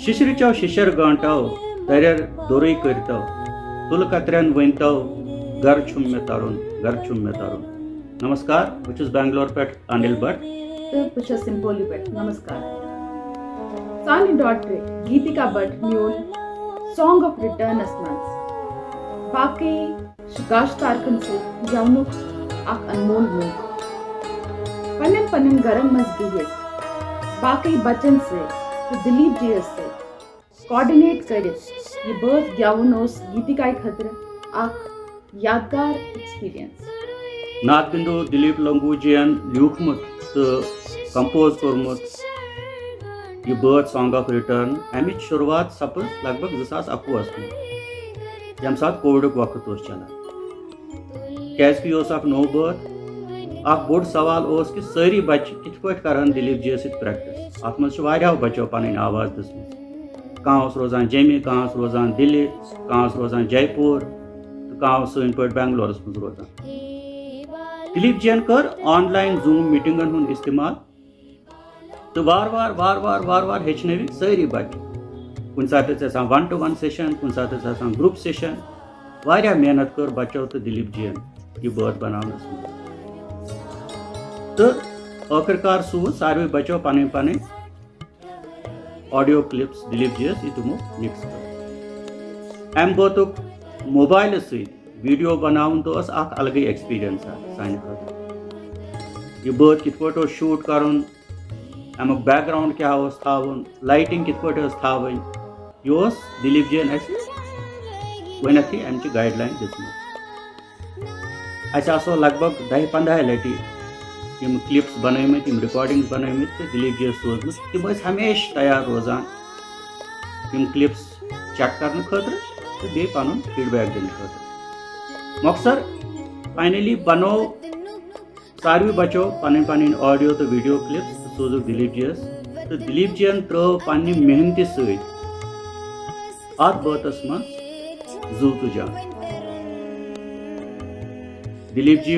शिशरचो शिशर गांटो दरेर दोरई करतो तुल कतरन वनतो घर छुम में तरुण घर छुम में तरुण। नमस्कार बह छुस बेंगलोर पे अनिल भट्ट तो बह छस सिंपोली पे। नमस्कार सानी daughter Geetika Bhatt mule song of return मज बाकी शिकाश तारकन से जमुक अख अनमोल मूक पन्न पन्न गरम मज गिहित बाकी बचन से तो दिलीप जी से कोऑर्डिनेट करित ये बर्थ ग्यावन ओस गीतिका खतर अख यादगार एक्सपीरियंस। नाथ बिंदु दिलीप लंगूजियन लिखमुत तो कंपोज कोर्मुत ये बर्थ सॉन्ग ऑफ रिटर्न अमिच शुरुआत सपज लगभग 2021 में यम साथ कोविड वक्त चलान कैसकी नो बर्थ बोड़ सवाल कि सारी बच्चे कित पट करन दिलीप जी सत प्रैक्टिस अत मज बच्चों पन आवाज दसम कह रोजान जम्मू कह रोजान दिल्ली कह रोजान जयपुर तो कह सन पे बेंगलोरस मज रोजान। दिलीप जी कर ऑनलाइन जूम मीटिंगन हुन इस्तेमाल तो वार वार हेचनवी सारी बच्चे कुन सात 1-to-1 सेशन कुन सात ग्रुप सेशन वारिया मेहनत कर बच्चों तो दिलीप जी ये बर्थ बनावनस तो आखिरकार सूज सारे बच्चों पन पन ऑडियो क्लिप्स दिलीप जी तमो मिक्स कर अम बतुक मोबाइल सत वीडियो बनावन तो अख अलग एक्सपीरियंस सान खतर यह बर्थ कित पे शूट कर अमुक बैकग्राउंड क्या थावन लाइटिंग कित पे थावन यह दिलीप जी वनथ अमच गाइडलाइन दिसो लगभग 10-15 लटि यम क्लिप्स बनमित यम रिकॉर्डिंग बनमित तो दिलीप जी सोजम तम हमेशा तैयार रोजान यम क्लिप्स चेक करने खतर तो बे पन फीडबैक दिन खतर मकसद फाइनली बनो सारे बच्चों पन पन ऑडियो तो वीडियो क्लिप्स तो सोजुक दिलीप जी तो दिलीप जी त्रो पन्न मेहनत सत बर्तस मज जू तो जान दिलीप जी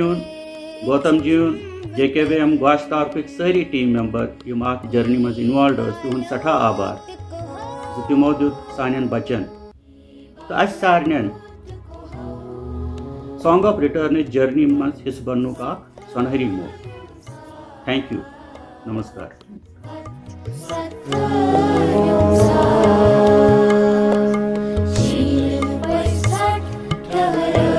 गौतम जी JKVM गोश तारक सारी टीम मेंबर यम जर्नी मज इन्वॉल्व तुहद सठा आभार तमो दुत सान बच्चन तो अस सारन सॉन्ग ऑफ रिटर्न जर्नी मज हिस्स बन सुनहरी मोड़। थैंक यू नमस्कार। शील पर सट ठहरा